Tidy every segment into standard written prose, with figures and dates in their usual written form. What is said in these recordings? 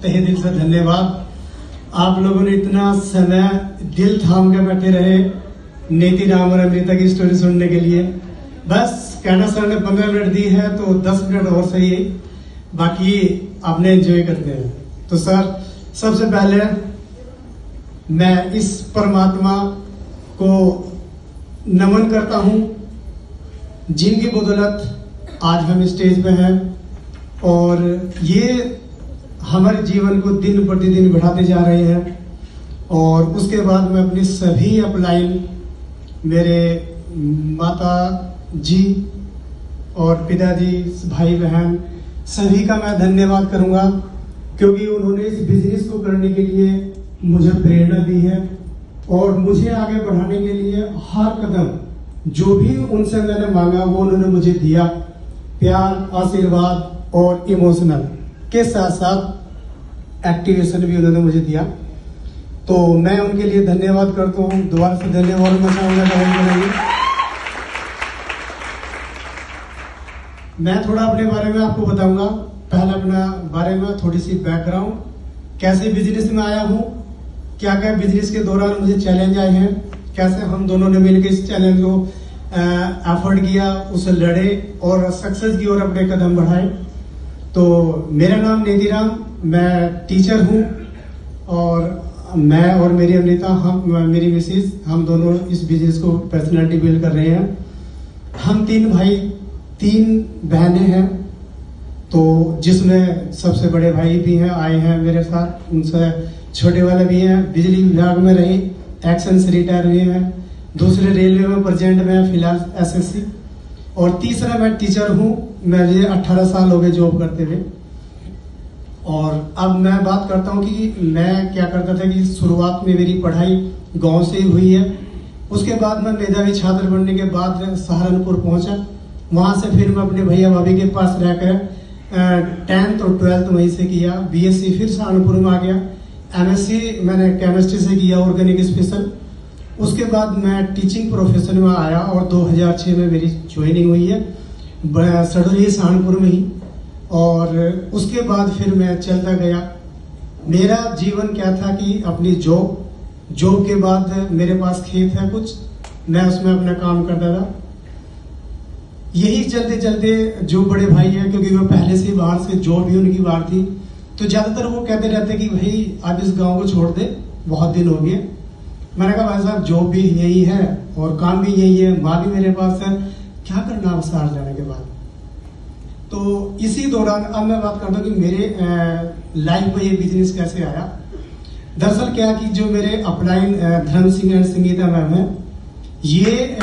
तहे दिल से धन्यवाद। आप लोगों ने इतना समय दिल थाम के बैठे रहे नीति राम और अमृता की स्टोरी सुनने के लिए। बस कहना सर ने 15 मिनट दी है तो 10 मिनट और सही, बाकी आपने एंजॉय करते हैं। तो सर सबसे पहले मैं इस परमात्मा को नमन करता हूं जिनकी बदौलत आज हम स्टेज पे हैं और ये हमारे जीवन को दिन प्रतिदिन बढ़ाते जा रहे हैं। और उसके बाद मैं अपनी सभी अपलाइन मेरे माता जी और पिताजी भाई बहन सभी का मैं धन्यवाद करूंगा, क्योंकि उन्होंने इस बिजनेस को करने के लिए मुझे प्रेरणा दी है और मुझे आगे बढ़ाने के लिए हर कदम जो भी उनसे मैंने मांगा वो उन्होंने मुझे दिया। प्यार, आशीर्वाद और इमोशनल के साथ साथ एक्टिवेशन भी उन्होंने मुझे दिया। तो मैं उनके लिए धन्यवाद करता हूँ। दोबारा से धन्यवाद मैं चाहूंगा। मैं थोड़ा अपने बारे में आपको बताऊंगा। पहले अपना बारे में थोड़ी सी बैकग्राउंड, कैसे बिजनेस में आया हूँ, क्या क्या बिजनेस के दौरान मुझे चैलेंज आए हैं, कैसे हम दोनों ने मिलकर इस चैलेंज को एफर्ट किया, उसे लड़े और सक्सेस की ओर अपने कदम बढ़ाए। तो मेरा नाम नेदी राम, मैं टीचर हूँ और मैं और मेरी अमृता, मेरी मिसेज, हम दोनों इस बिजनेस को पर्सनैलिटी बिल्ड कर रहे हैं। हम 3 भाई 3 बहनें हैं, तो जिसमें सबसे बड़े भाई भी हैं, आए हैं मेरे साथ, उनसे छोटे वाले भी हैं। बिजली विभाग में रहे, एक्शन से रिटायर हुए हैं। दूसरे रेलवे में प्रेजेंट में फिलहाल एसएससी। और तीसरा मैं टीचर हूँ, मुझे 18 साल हो गए जॉब करते हुए। और अब मैं बात करता हूँ कि मैं क्या करता था कि शुरुआत में मेरी पढ़ाई गांव से ही हुई है। उसके बाद मैं मेधावी छात्र बनने के बाद सहारनपुर पहुंचा। वहां से फिर मैं अपने भैया भाभी के पास रहकर 10th और 12th वहीं से किया। बीएससी फिर सहारनपुर में आ गया। एमएससी मैंने केमिस्ट्री से किया, ऑर्गेनिक स्पेशल। उसके बाद मैं टीचिंग प्रोफेशन में आया और 2006 में मेरी ज्वाइनिंग हुई है सडोली सहारनपुर में ही। और उसके बाद फिर मैं चलता गया। मेरा जीवन क्या था कि अपनी जॉब के बाद मेरे पास खेत है कुछ, मैं उसमें अपना काम करता था। यही चलते चलते जो बड़े भाई हैं, क्योंकि वो पहले से बाहर से जॉब भी उनकी बाहर थी, तो ज्यादातर वो कहते रहते कि भाई आप इस गांव को छोड़ दे, बहुत दिन हो गए। मैंने कहा भाई साहब जॉब भी यही है और काम भी यही है, माँ भी मेरे पास है, क्या करना अब शहर जाने के बाद। तो इसी दौरान अब मैं बात करता हूँ कि मेरे लाइफ में ये बिजनेस कैसे आया। दरअसल क्या कि जो मेरे अपलाइन धर्म सिंह एंड संगीता मैम है, ये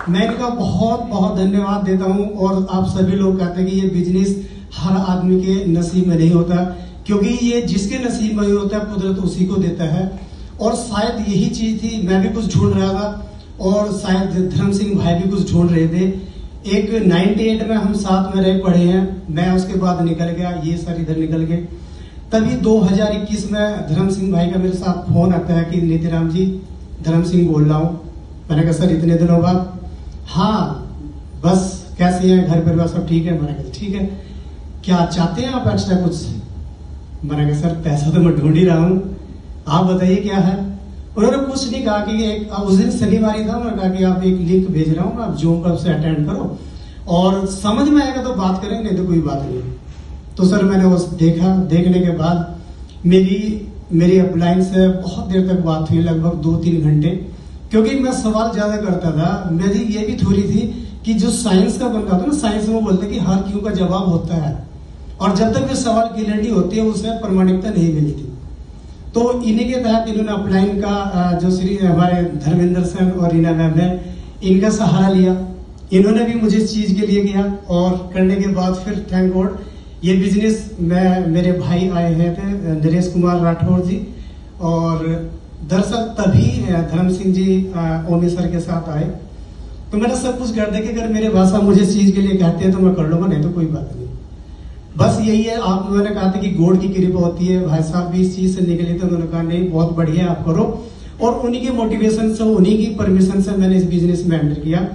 मैं इनका बहुत बहुत धन्यवाद देता हूं। और आप सभी लोग कहते हैं कि ये बिजनेस हर आदमी के नसीब में नहीं होता, क्योंकि ये जिसके नसीब में होता है कुदरत उसी को देता है। और शायद यही चीज थी, मैं भी कुछ ढूंढ रहा था और शायद धर्म सिंह भाई भी कुछ ढूंढ रहे थे। एक 98 में हम साथ में रह पढ़े हैं, मैं उसके बाद निकल गया, ये सर इधर निकल गए। तभी 2021 में धर्म सिंह भाई का मेरे साथ फोन आता है कि नीति राम जी, धर्म सिंह बोल रहा हूँ। मैंने कहा सर इतने दिनों बाद, हाँ बस कैसे हैं, घर परिवार सब ठीक है। मैंने कहा ठीक है, क्या चाहते हैं आप एक्स्ट्रा कुछ। मैंने कहा सर पैसा तो मैं ढूंढ ही रहा हूँ, आप बताइए क्या है। उन्होंने कुछ नहीं कहा कि उस दिन शनिवार था, उन्होंने कहा कि आप एक लिंक भेज रहा हूँ, आप जूम पर से अटेंड करो और समझ में आएगा तो बात करेंगे, नहीं तो कोई बात नहीं। तो सर मैंने उस देखने के बाद मेरी अपलाइन से बहुत देर तक बात हुई, लगभग 2-3 घंटे, क्योंकि मैं सवाल ज्यादा करता था। मेरी ये भी थ्योरी थी कि जो साइंस का बनता था ना, साइंस में बोलते कि हर क्यों का जवाब होता है, और जब तक वे सवाल क्लियरिटी होती है उसे प्रमाणिकता नहीं मिलती। तो इन्हीं के तहत इन्होंने अपलाइन का जो श्री हमारे धर्मेंद्र सर और रीना मैम है, इनका सहारा लिया। इन्होंने भी मुझे इस चीज के लिए किया और करने के बाद फिर थैंक गॉड ये बिजनेस मेरे भाई आए हैं थे, नरेश कुमार राठौर जी, और दरअसल तभी धर्म सिंह जी ओमी सर के साथ आए। तो मैंने सब कुछ कर दे कि अगर मेरे भाषा मुझे इस चीज के लिए कहते हैं तो मैं कर लूंगा, नहीं तो कोई बात नहीं। बस यही है, आप मैंने कहा था कि गॉड की कृपा होती है। भाई साहब भी इस चीज से निकले थे, उन्होंने कहा नहीं बहुत बढ़िया आप करो, और उन्हीं के मोटिवेशन से, उन्हीं की परमिशन से मैंने इस बिजनेस में एंटर किया।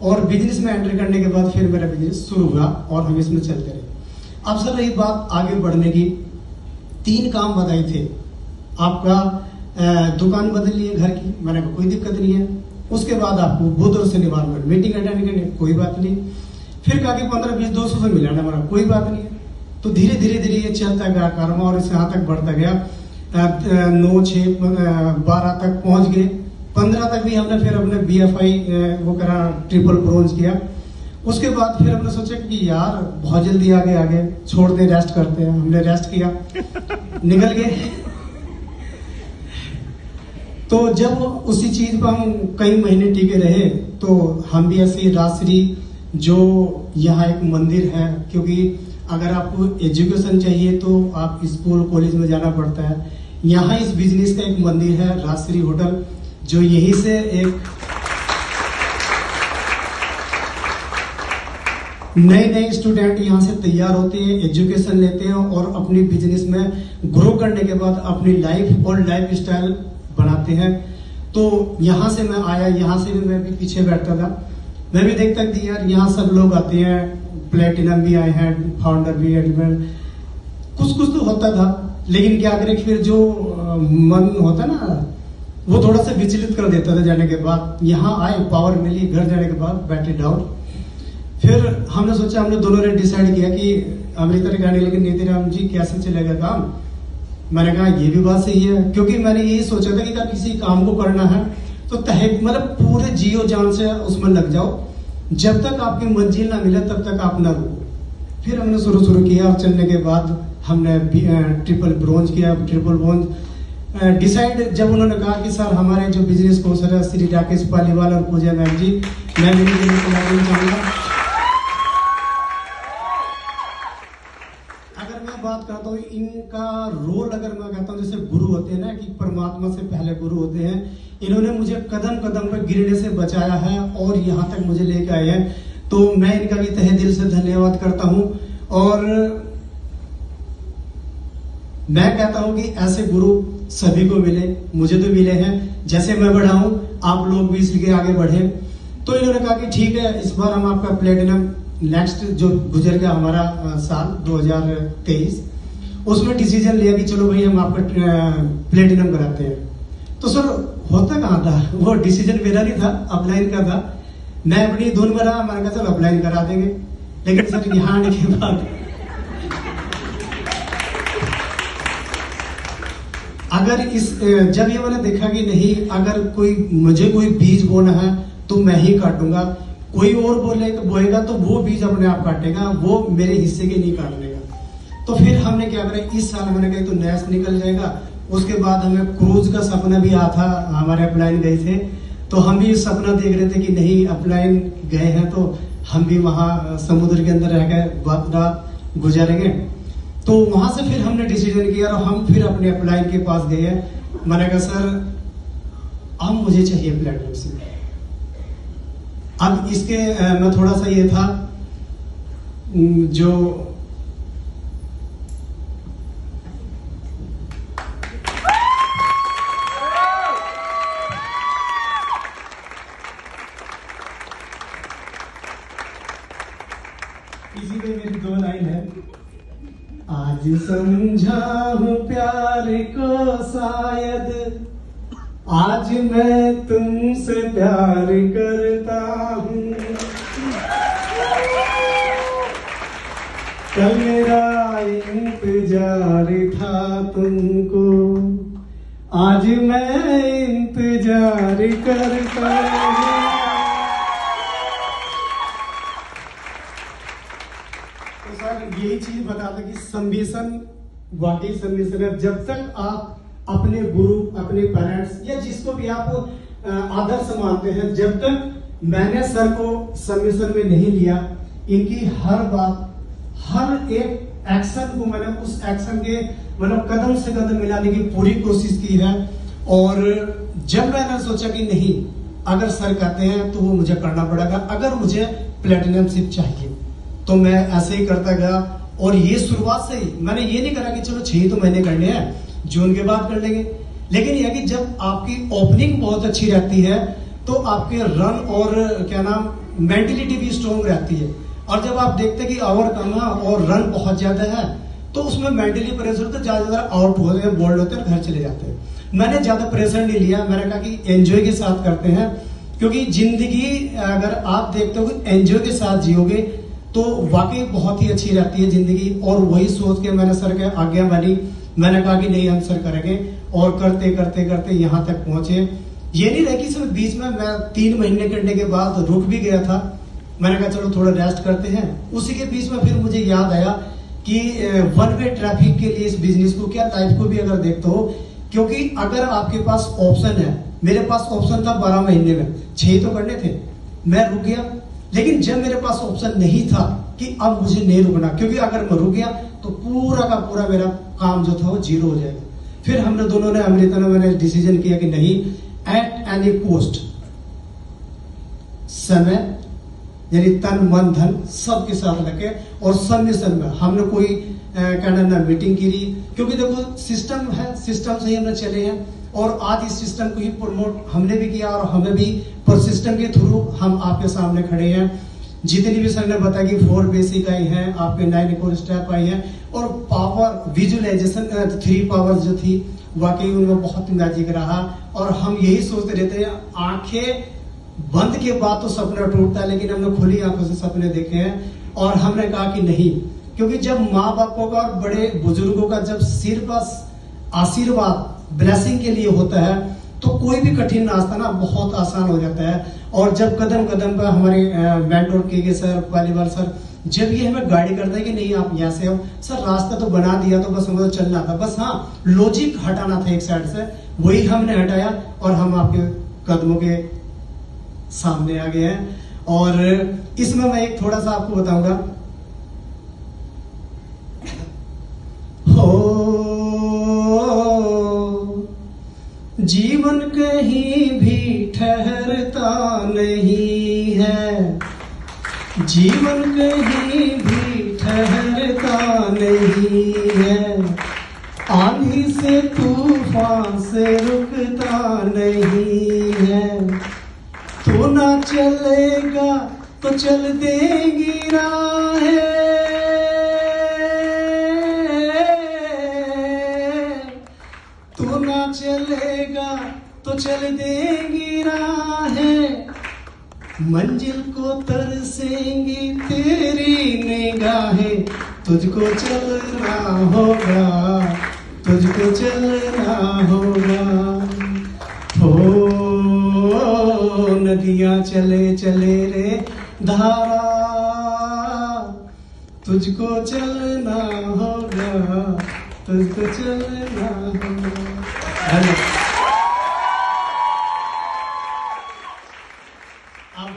और बिजनेस में एंटर करने के बाद फिर मेरा बिजनेस शुरू हुआ और हम इसमें चलते रहे। अब सर रही बात आगे बढ़ने की, 3 काम बताए थे आपका, दुकान बदलनी है घर की, मैंने कहा कोई दिक्कत नहीं है। उसके बाद आपको बुध और शनिवार में मीटिंग अटेंड करनी, कोई बात नहीं। फिर कहा कि 15, 20, 200 से मिलाना, हमारा कोई बात नहीं है। तो धीरे धीरे ये चलता गया कर्म और इस यहाँ तक बढ़ता गया। 9, 6, 12 तक पहुंच गए। 15 तक भी हमने फिर अपने BFI वो करा, ट्रिपल ब्रोंज किया। उसके बाद फिर हमने सोचा कि यार बहुत जल्दी आगे छोड़ दे, रेस्ट करते हैं। हमने रेस्ट किया, निकल गए। तो जब उसी चीज पर हम कई महीने टिके रहे तो हम भी ऐसे राजश्री जो यहाँ एक मंदिर है, क्योंकि अगर आपको एजुकेशन चाहिए तो आप स्कूल कॉलेज में जाना पड़ता है। यहाँ इस बिजनेस का एक मंदिर है राजश्री होटल, जो यहीं से एक नए स्टूडेंट यहाँ से तैयार होते हैं, एजुकेशन लेते हैं और अपनी बिजनेस में ग्रो करने के बाद अपनी लाइफ और लाइफ स्टाइल बनाते हैं। तो यहाँ से मैं आया, यहाँ से भी मैं भी पीछे बैठता था, मैं भी देखता कि यार यहाँ सब लोग आते हैं, प्लेटिनम भी आए हैं, फाउंडर भी, कुछ तो होता था। लेकिन क्या करें, फिर जो मन होता ना वो थोड़ा सा विचलित कर देता था जाने के बाद। यहाँ आए, पावर मिली, घर जाने के बाद बैटरी डाउन। फिर हमने सोचा, हमने दोनों ने डिसाइड किया कि अमृता ने कहा लेकिन नीतिराम जी कैसे चलेगा काम। मैंने कहा ये भी बात सही है, क्योंकि मैंने यही सोचा था कि अगर किसी काम को करना है तो मतलब पूरे जियो जान से उसमें लग जाओ, जब तक आपकी मंजिल ना मिले तब तक आप ना रुको। फिर हमने शुरू किया और चलने के बाद हमने ट्रिपल ब्रोंज किया। ट्रिपल ब्रोंज डिसाइड जब उन्होंने कहा कि सर हमारे जो बिजनेस कोच है श्री राकेश पालीवाल और पूजा मैम जी, मैं भी चाहूंगा। अगर मैं बात करता हूँ इनका रोल, अगर मैं कहता हूँ जैसे गुरु होते हैं ना, कि परमात्मा से पहले गुरु होते हैं, इन्होंने मुझे कदम कदम पर गिरने से बचाया है और यहाँ तक मुझे लेके आए हैं। तो मैं इनका भी तहे दिल से धन्यवाद करता हूँ। और मैं कहता हूँ कि ऐसे गुरु सभी को मिले, मुझे तो मिले हैं। जैसे मैं बढ़ा हूँ आप लोग भी इसलिए आगे बढ़े। तो इन्होंने कहा कि ठीक है, इस बार हम आपका प्लेटिनम नेक्स्ट जो गुजर गया हमारा साल 2023, उसमें डिसीजन लिया कि चलो भाई हम आपका प्लेटिनम कराते हैं। तो सर होता कहाँ था, वो डिसीजन मेरा नहीं था, अपलाइन का था। मैं अपनी धुन में रहा, मैंने कहा चलो अपलाइन करा देंगे। लेकिन सर यहाँ आने के बाद अगर जब ये मैंने देखा कि नहीं, अगर मुझे कोई बीज बोना है तो मैं ही काटूंगा, कोई और बोएगा तो वो बीज अपने आप काटेगा, वो मेरे हिस्से के नहीं काट लेगा। तो फिर हमने क्या करा, इस साल मैंने कहा तो नैस निकल जाएगा। उसके बाद हमें क्रूज का सपना भी आया था, हमारे अपलाइन गए थे, तो हम भी सपना देख रहे थे कि नहीं अपलाइन गए हैं तो हम भी वहां समुद्र के अंदर रह गए, रात गुजारेंगे। तो वहां से फिर हमने डिसीजन किया और हम फिर अपने अपलाइन के पास गए हैं। मैंने कहा सर अब मुझे चाहिए प्लेटिनम से। अब इसके मैं थोड़ा सा ये था जो इसी में मेरी 2 लाइन है। आज समझा हूँ प्यार को शायद, आज मैं तुमसे प्यार करता हूँ। कल मेरा इंतजार था तुमको, आज मैं इंतजार करता हूँ। तो सर यही चीज बताता कि सम्मिशन वाकई सम्मिशन है। जब तक आप अपने गुरु, अपने पेरेंट्स या जिसको भी आप आदर्श मानते हैं, जब तक मैंने सर को सबमिशन में नहीं लिया, इनकी हर बात, हर एक एक्शन को मैंने उस एक्शन के मतलब कदम से कदम मिलाने की पूरी कोशिश की है। और जब मैंने सोचा कि नहीं, अगर सर कहते हैं तो वो मुझे करना पड़ेगा, अगर मुझे प्लेटिनम शिप चाहिए तो मैं ऐसे ही करता गया। और ये शुरुआत से ही मैंने ये नहीं करा कि चलो 6 तो महीने करने हैं, जून के बाद कर लेंगे। लेकिन यह कि जब आपकी ओपनिंग बहुत अच्छी रहती है तो आपके रन और क्या नाम मेंटलिटी भी स्ट्रोंग रहती है। और जब आप देखते हैं कि ओवर कम है और रन बहुत ज्यादा है, तो उसमें मेंटली प्रेशर तो ज्यादा आउट होते हैं, बोल्ड होते हैं, घर चले जाते हैं। मैंने ज्यादा प्रेशर नहीं लिया, मैंने कहा कि एंजॉय के साथ करते हैं, क्योंकि जिंदगी अगर आप देखते हो कि एंजॉय के साथ जियोगे तो वाकई बहुत ही अच्छी रहती है जिंदगी। और वही सोच के मैंने सर के आज्ञा मानी, मैंने कहा कि नहीं हम सर करेंगे, और करते करते करते यहाँ तक पहुंचे। ये नहीं रहा कि सिर्फ बीच में मैं 3 महीने करने के बाद रुक भी गया था, मैंने कहा चलो थोड़ा रेस्ट करते हैं। उसी के बीच में फिर मुझे याद आया कि वन वे ट्रैफिक के लिए इस बिजनेस को, क्या लाइफ को भी अगर देखते हो, क्योंकि अगर आपके पास ऑप्शन है, मेरे पास ऑप्शन था 12 महीने में 6 तो करने थे, मैं रुक गया। लेकिन जब मेरे पास ऑप्शन नहीं था कि अब मुझे नहीं रुकना, क्योंकि अगर मैं रुक गया तो पूरा का पूरा मेरा काम जो था वो जीरो हो जाएगा। फिर हमने दोनों ने, अमृता ने, मैंने डिसीजन किया कि नहीं, एट एनी कॉस्ट समय यानी तन मन धन सबके साथ लगे, और सबमिशन में हमने कोई कहना ना मीटिंग की रही, क्योंकि देखो सिस्टम है, सिस्टम से ही हमने चले हैं। और आज इस सिस्टम को ही प्रमोट हमने भी किया, और हमें भी पर सिस्टम के थ्रू हम आपके सामने खड़े हैं। जितनी भी सर ने बताया कि 4 बेसिक आई हैं, आपके 9 कोर स्टेप आई हैं, और पावर विजुअलाइजेशन 3 पावर जो थी वाकई उनमें बहुत मैजिक रहा। और हम यही सोचते रहते हैं, आंखें बंद के बाद तो सपना टूटता है, लेकिन हमने खुली आंखों से सपने देखे हैं। और हमने कहा कि नहीं, क्योंकि जब माँ बापों का और बड़े बुजुर्गों का जब सिर पर आशीर्वाद ब्लेसिंग के लिए होता है, तो कोई भी कठिन रास्ता ना बहुत आसान हो जाता है। और जब कदम कदम पर हमारे मेंटोर के सर, पालीवाल सर, जब ये हमें गाइड करता है कि नहीं आप यहाँ से हो, सर रास्ता तो बना दिया, तो बस हमें चलना था, बस हाँ लॉजिक हटाना था एक साइड से, वही हमने हटाया और हम आपके कदमों के सामने आ गए हैं। और इसमें मैं एक थोड़ा सा आपको बताऊंगा। हो जीवन कहीं भी ठहरता नहीं है, जीवन कहीं भी ठहरता नहीं है, आंधी से तूफान से रुकता नहीं है। तू ना चलेगा तो चल देगी राहें, तू ना चलेगा तो चल देगी राहें, मंजिल को तरसेंगी तेरी निगाहें, तुझको चलना होगा, तुझको चलना होगा। हो नदियां चले चले रे धारा, तुझको चलना होगा, तुझको चलना होगा। अब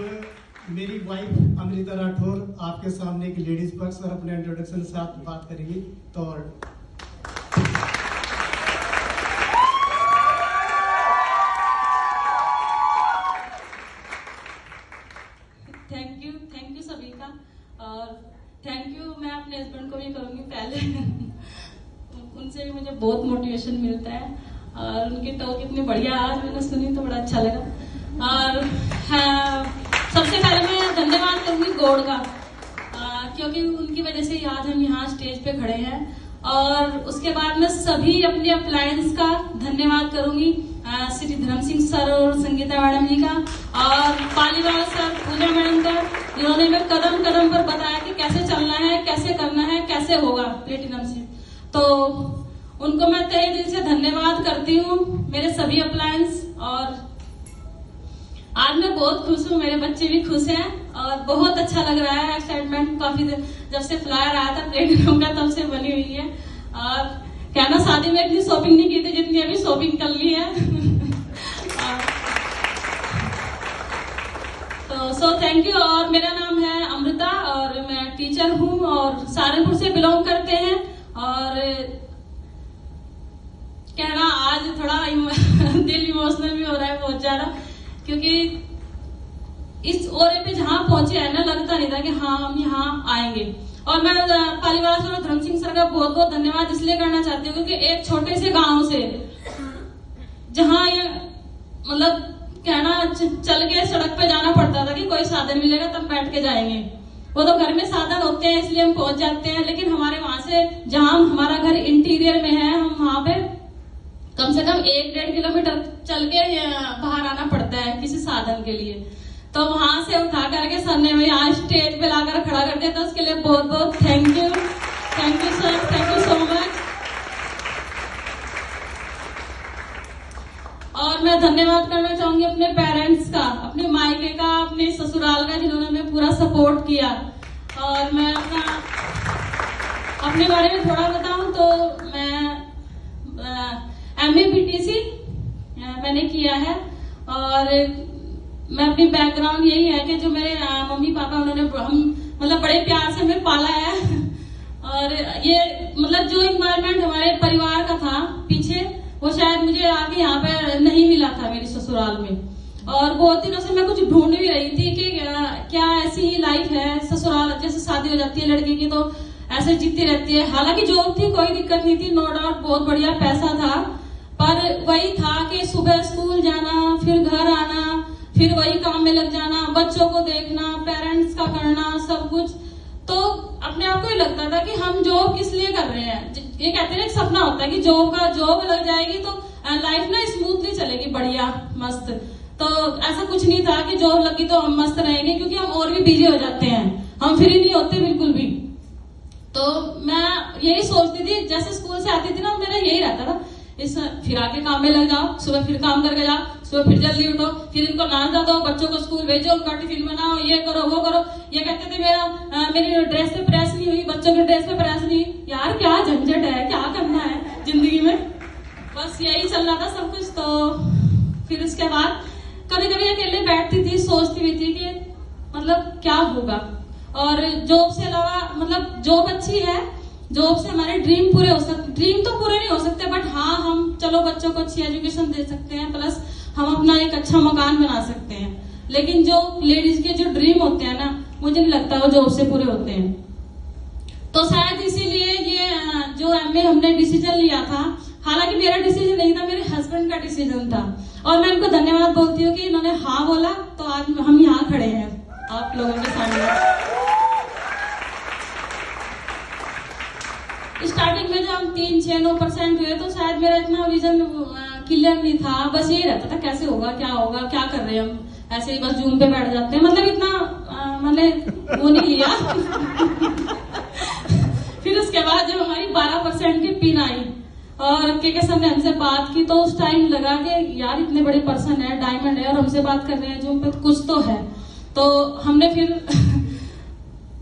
मेरी वाइफ अमृता राठौर आपके सामने एक लेडीज पक्ष और अपने इंट्रोडक्शन के साथ बात करेंगी। तो थैंक यू सभी का, और थैंक यू मैं अपने हस्बैंड को भी करूंगी पहले उनसे भी मुझे बहुत मोटिवेशन मिलता है, और उनकी टॉक इतनी बढ़िया आज मैंने सुनी तो बड़ा अच्छा लगा। और हाँ, सबसे पहले मैं धन्यवाद करूंगी गॉड का, क्योंकि उनकी वजह से आज हम यहाँ स्टेज पे खड़े हैं। और उसके बाद मैं सभी अपने अप्लायंस का धन्यवाद करूंगी, श्री धर्म सिंह सर और संगीता मैडम जी का, और पालीवाल सर, पूजा मैडम का, जिन्होंने मैं कदम कदम पर बताया कि कैसे चलना है, कैसे करना है, कैसे होगा प्लेटिनम से। तो उनको मैं तहे दिल से धन्यवाद करती हूँ, मेरे सभी अप्लायंस। और आज मैं बहुत खुश हूँ, मेरे बच्चे भी खुश हैं, और बहुत अच्छा लग रहा है। एक्साइटमेंट काफी जब से फ्लायर आया था प्लेटिनम का तब से बनी हुई है। और कहना शादी में इतनी शॉपिंग नहीं की थी जितनी अभी शॉपिंग कर ली है तो सो थैंक यू। और मेरा नाम है अमृता, और मैं टीचर हूँ और सहारनपुर से बिलोंग करते हैं। और कहना आज थोड़ा दिल इमोशनल भी हो रहा है बहुत ज्यादा, क्योंकि इस ओरे पे जहाँ पहुंचे हैं ना, लगता नहीं था कि हाँ हम यहाँ आएंगे। और मैं पालीवाल सर और धर्म सिंह सर का बहुत बहुत धन्यवाद इसलिए करना चाहती हूँ, क्योंकि एक छोटे से गांव से, जहाँ ये मतलब कहना चल के सड़क पे जाना पड़ता था कि कोई साधन मिलेगा तब बैठ के जाएंगे। वो तो घर में साधन होते हैं इसलिए हम पहुंच जाते हैं, लेकिन हमारे वहां से जहां हमारा घर इंटीरियर में है, हम वहां पे कम से कम 1-1.5 किलोमीटर चल के बाहर आना पड़ता है किसी साधन के लिए। तो वहां से उठा करके सर ने मुझे आज स्टेज पे लाकर खड़ा कर दिया, तो उसके लिए बहुत बहुत thank you sir, thank you so much. और मैं धन्यवाद करना चाहूंगी अपने पेरेंट्स का, अपने मायके का, अपने ससुराल का, जिन्होंने हमें पूरा सपोर्ट किया। और मैं अपने बारे में थोड़ा बताऊं तो मैं MA BTC मैंने किया है, और मैं अपनी बैकग्राउंड यही है कि जो मेरे मम्मी पापा उन्होंने हम मतलब बड़े प्यार से हमें पाला है। और ये मतलब जो इन्वायरमेंट हमारे परिवार का था पीछे, वो शायद मुझे आगे यहाँ पे नहीं मिला था मेरी ससुराल में। और बहुत दिनों से मैं कुछ ढूंढ भी रही थी कि क्या ऐसी ही लाइफ है ससुराल, जैसे शादी हो जाती है लड़की की तो ऐसे जीती रहती है। हालांकि जॉब थी, कोई दिक्कत नहीं थी, नो डाउट बहुत बढ़िया पैसा था, पर वही था कि सुबह स्कूल जाना, फिर घर आना, फिर वही काम में लग जाना, बच्चों को देखना, पेरेंट्स का करना, सब कुछ। तो अपने आप को ही लगता था कि हम जॉब किस लिए कर रहे हैं। ये कहते हैं एक सपना होता है कि जॉब लग जाएगी तो लाइफ ना स्मूथली चलेगी, बढ़िया मस्त। तो ऐसा कुछ नहीं था कि जॉब लगी तो हम मस्त रहेंगे, क्योंकि हम और भी बिजी हो जाते हैं, हम फ्री नहीं होते बिल्कुल भी। तो मैं यही सोचती थी, जैसे स्कूल से आती थी ना, मेरा यही रहता था, फिर आके काम में लग जाओ, सुबह फिर काम करके जाओ, सुबह फिर जल्दी उठो, फिर इनको नाश्ता दो, बच्चों को स्कूल भेजो, उनका टिफिन बनाओ, ये करो वो करो। ये कहते थे मेरी ड्रेस पे प्रेस नहीं हुई, बच्चों की ड्रेस पे प्रेस नहीं। यार क्या झंझट है, क्या करना है जिंदगी में, बस यही चल रहा था सब कुछ। तो फिर उसके बाद कभी कभी अकेले बैठती थी, सोचती भी थी कि मतलब क्या होगा। और जॉब से अलावा मतलब जॉब अच्छी है, जॉब से हमारे ड्रीम पूरे हो सकते, ड्रीम तो पूरे नहीं हो सकते, बट हाँ हम चलो बच्चों को अच्छी एजुकेशन दे सकते हैं, प्लस हम अपना एक अच्छा मकान बना सकते हैं। लेकिन जो लेडीज के जो ड्रीम होते हैं ना, मुझे नहीं लगता वो जॉब से पूरे होते हैं। तो शायद इसीलिए ये जो MA हमने डिसीजन लिया था, हालांकि मेरा डिसीजन नहीं था, मेरे हस्बैंड का डिसीजन था। और मैं उनको धन्यवाद बोलती हूँ कि इन्होंने हाँ बोला, तो आज हम यहाँ खड़े हैं आप लोगों के सामने। स्टार्टिंग में जो हम 3-6-9% हुए, तो शायद मेरा इतना विजन क्लियर नहीं था, बस यही रहता था कैसे होगा, क्या कर रहे हैं हम, ऐसे ही बस जूम पे बैठ जाते हैं, मतलब इतना मतलब वो नहीं लिया। फिर उसके बाद जब हमारी 12% की पिन आई और के सर ने हमसे बात की, तो उस टाइम लगा कि यार इतने बड़े पर्सन है, डायमंड है, और हमसे बात कर रहे हैं जूम पे, कुछ तो है। तो हमने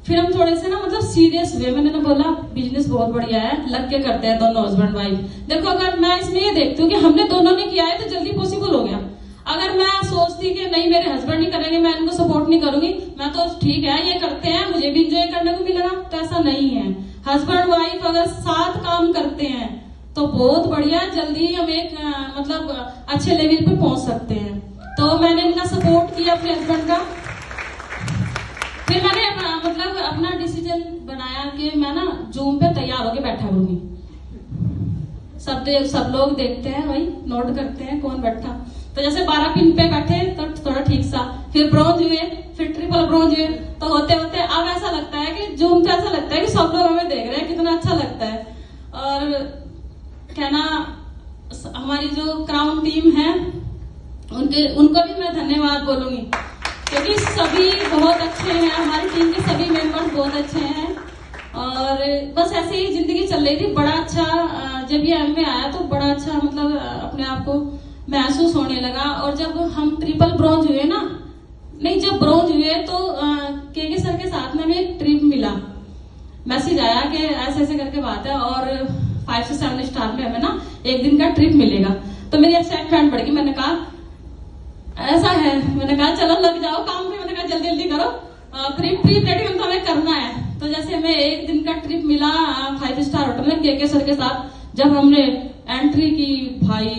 फिर हम थोड़े से ना मतलब सीरियस हुए। मैंने ना बोला बिजनेस बहुत बढ़िया है, लग के करते हैं दोनों हस्बैंड वाइफ। देखो अगर मैं इसमें ये देखती हूँ कि हमने दोनों ने किया है तो जल्दी पॉसिबल हो गया। अगर मैं सोचती कि नहीं मेरे हस्बैंड नहीं करेंगे, मैं इनको सपोर्ट नहीं करूंगी, मैं तो ठीक है ये करते हैं, मुझे भी इंजॉय करने को मिलेगा, तो ऐसा नहीं है। हस्बैंड वाइफ अगर साथ काम करते हैं तो बहुत बढ़िया, जल्दी हम एक मतलब अच्छे लेवल पे पहुंच सकते हैं। तो मैंने इनका सपोर्ट किया अपने हस्बैंड का। फिर मैंने मतलब अपना डिसीजन बनाया कि मैं ना जूम पे तैयार होके बैठा करूंगी, सब लोग देखते हैं भाई, नोट करते हैं कौन बैठा। तो जैसे 12 पिन पे बैठे तो थोड़ा ठीक सा, फिर ब्रॉन्ज हुए, फिर ट्रिपल ब्रॉन्ज हुए, तो होते होते अब ऐसा लगता है कि जूम पे ऐसा लगता है कि सब लोग हमें देख रहे हैं, कितना अच्छा लगता है। और कहना हमारी जो क्राउन टीम है उनको भी मैं धन्यवाद बोलूंगी, क्योंकि सभी बहुत अच्छे हैं, हमारी टीम के सभी मेंबर्स बहुत अच्छे हैं। और बस ऐसे ही जिंदगी चल रही थी। बड़ा अच्छा जब ये MA आया तो बड़ा अच्छा मतलब अपने आप को महसूस होने लगा। और जब हम ट्रिपल ब्रॉन्ज हुए ना, नहीं जब ब्रॉन्ज हुए तो के सर के साथ में हमें एक ट्रिप मिला, मैसेज आया कि ऐसे ऐसे करके बात है और 5 से 7 स्टार में हमें ना एक दिन का ट्रिप मिलेगा। तो मेरी एक्साइटमेंट बढ़ गई, मैंने कहा ऐसा है, मैंने कहा चलो लग जाओ काम पे, मैंने कहा जल्दी जल्दी करो, ट्रिप रेडी तो हमें करना है। तो जैसे हमें एक दिन का ट्रिप मिला 5 स्टार होटल में के सर के साथ। जब हमने एंट्री की, भाई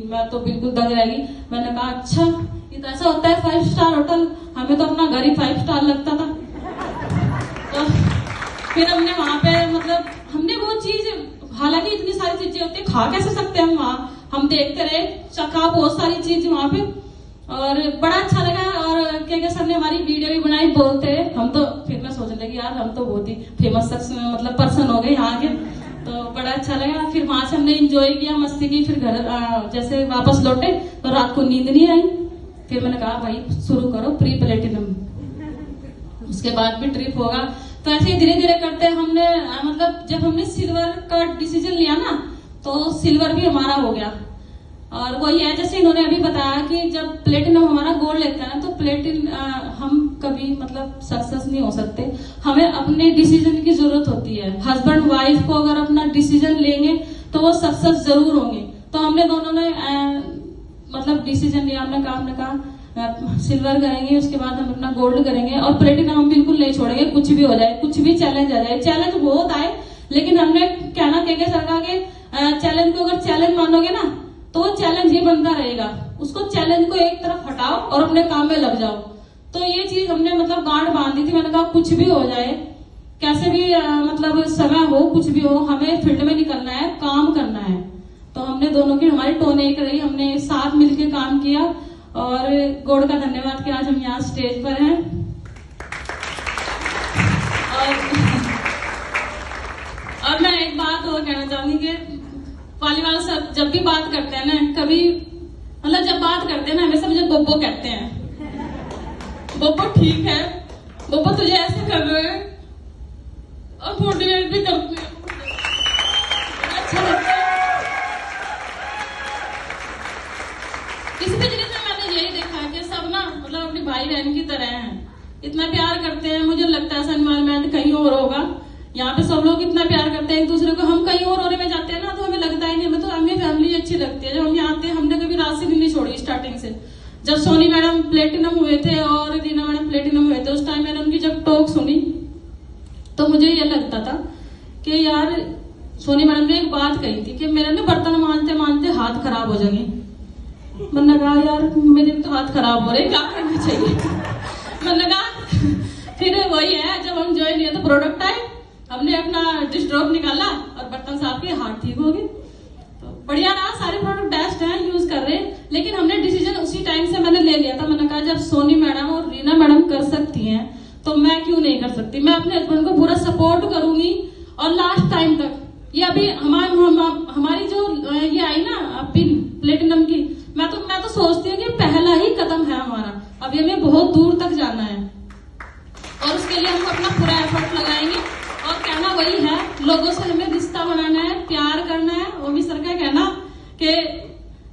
मैं तो बिल्कुल दंग रह गई। मैंने कहा अच्छा ये तो ऐसा होता है 5 स्टार होटल, हमें तो अपना घर ही 5 स्टार लगता था। तो फिर हमने वहां पे मतलब हमने वो चीज, हालांकि इतनी सारी चीजें होती है, खा कैसे सकते हैं हम वहां, हम देखते रहे, चखा बहुत सारी चीज वहां पे। और बड़ा अच्छा लगा। और के सर ने हमारी वीडियो भी बनाई, बोलते हम तो, फिर मैं सोचने लगी यार हम तो बहुत ही फेमस शख्स मतलब पर्सन हो गए यहाँ के, तो बड़ा अच्छा लगा। फिर वहां से हमने एंजॉय किया, मस्ती की। फिर घर जैसे वापस लौटे तो रात को नींद नहीं आई। फिर मैंने कहा भाई शुरू करो प्री प्लेटिनम, उसके बाद भी ट्रिप होगा। तो ऐसे धीरे धीरे करते हमने मतलब जब हमने सिल्वर का डिसीजन लिया ना तो सिल्वर भी हमारा हो गया। और वही है जैसे इन्होंने अभी बताया कि जब प्लेटिनम हमारा गोल्ड लेता है ना तो प्लेटिन हम कभी मतलब सक्सेस नहीं हो सकते, हमें अपने डिसीजन की जरूरत होती है। हस्बैंड वाइफ को अगर अपना डिसीजन लेंगे तो वो सक्सेस जरूर होंगे। तो हमने दोनों ने मतलब डिसीजन लिया, हमने कहा सिल्वर करेंगे, उसके बाद हम अपना गोल्ड करेंगे और प्लेटिनम हम बिल्कुल नहीं छोड़ेंगे, कुछ भी हो जाए, कुछ भी चैलेंज आ जाए। चैलेंज बहुत आए लेकिन हमने कहना के सरकार के चैलेंज को अगर चैलेंज मानोगे ना तो वो चैलेंज ही बनता रहेगा। उसको चैलेंज को एक तरफ हटाओ और अपने काम में लग जाओ। तो ये चीज हमने मतलब गांठ बांध दी थी। मैंने कहा कुछ भी हो जाए, कैसे भी मतलब समय हो, कुछ भी हो, हमें फील्ड में निकलना है, काम करना है। तो हमने दोनों की हमारी टोन एक रही, हमने साथ मिलकर काम किया और गॉड का धन्यवाद कि आज हम यहाँ स्टेज पर हैं। और मैं एक बात और कहना चाहूंगी कि पालीवाल सर जब भी बात करते हैं ना, कभी मतलब जब बात करते हैं ना हमेशा मुझे बोबो कहते हैं। बोबो ठीक है, बोबो तुझे ऐसे कर रहे हैं और मोटिवेट भी करते हैं, अच्छा लगता है। इस बिजनेस में मैंने यही देखा कि सब ना मतलब अपनी भाई बहन की तरह हैं, इतना प्यार करते हैं। मुझे लगता है ऐसा एनवायरमेंट कहीं और होगा, यहाँ पे सब लोग इतना प्यार करते हैं एक दूसरे को। हम कहीं और होने में जाते हैं ना तो हमें लगता है नहीं, हमें तो हमें फैमिली अच्छी लगती है। जब हम यहाँ आते हैं हमने कभी राशि भी नहीं छोड़ी स्टार्टिंग से। जब सोनी मैडम प्लेटिनम हुए थे और रीना मैडम प्लेटिनम हुए थे, उस टाइम मैंने उनकी जब टॉक सुनी तो मुझे ये लगता था कि यार सोनी मैडम ने एक बात कही थी कि मेरे ना बर्तन मांजते मांजते हाथ खराब हो जाएंगे। मैंने कहा यार मेरे तो हाथ खराब हो रहे, क्या करना चाहिए। मैंने कहा फिर वही है, जब हम ज्वाइन किया तो प्रोडक्ट आए, हमने अपना डिश ड्रॉप निकाला और बर्तन साफ किए, हाथ ठीक हो गए। तो बढ़िया रहा, सारे प्रोडक्ट बेस्ट हैं, यूज कर रहे हैं। लेकिन हमने डिसीजन उसी टाइम से मैंने ले लिया था। मैंने कहा जब सोनी मैडम और रीना मैडम कर सकती हैं तो मैं क्यों नहीं कर सकती। मैं अपने हस्बैंड को पूरा सपोर्ट करूंगी और लास्ट टाइम तक। ये अभी हमारी जो ये आई ना पिन प्लेटिनम की, मैं तो सोचती हूँ कि पहला ही कदम है हमारा, अभी हमें बहुत दूर तक जाना है और उसके लिए हम अपना पूरा एफर्ट लगाएंगे। और कहना वही है, लोगों से हमें रिश्ता बनाना है, प्यार करना है। वो भी सर का कहना कि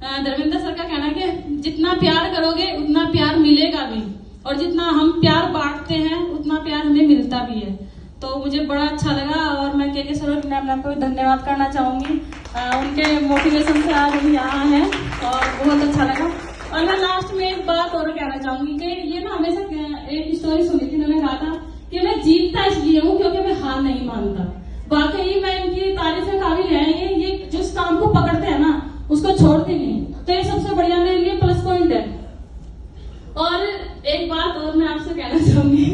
धर्मेंद्र सर का कहना कि जितना प्यार करोगे उतना प्यार मिलेगा भी, और जितना हम प्यार बांटते हैं उतना प्यार हमें मिलता भी है। तो मुझे बड़ा अच्छा लगा और मैं के सर और मैम को भी धन्यवाद करना चाहूंगी। उनके मोटिवेशन से आज हम यहाँ हैं और बहुत अच्छा लगा। और मैं लास्ट में एक बात और कहना चाहूंगी कि ये ना हमेशा एक स्टोरी सुनी थी, उन्होंने कहा था कि मैं जीतता इसलिए हूँ क्योंकि मैं हार नहीं मानता। वाकई मैं इनकी तारीफें काबिल है। ये जिस काम को पकड़ते हैं ना उसको छोड़ते नहीं, तो ये सबसे बढ़िया मेरे लिए प्लस पॉइंट है। और एक बात और मैं आपसे कहना चाहूंगी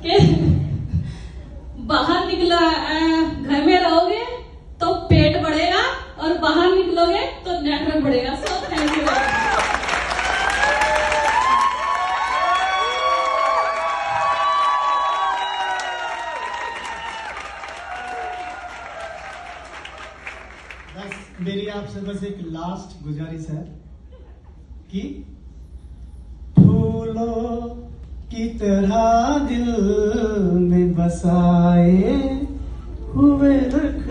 कि बाहर निकला घर में रहोगे तो पेट बढ़ेगा और बाहर निकलोगे तो नेटवर्क बढ़ेगा। So thank you. मेरी आपसे बस एक लास्ट गुजारिश है कि फूलों की तरह दिल में बसाए हुए रख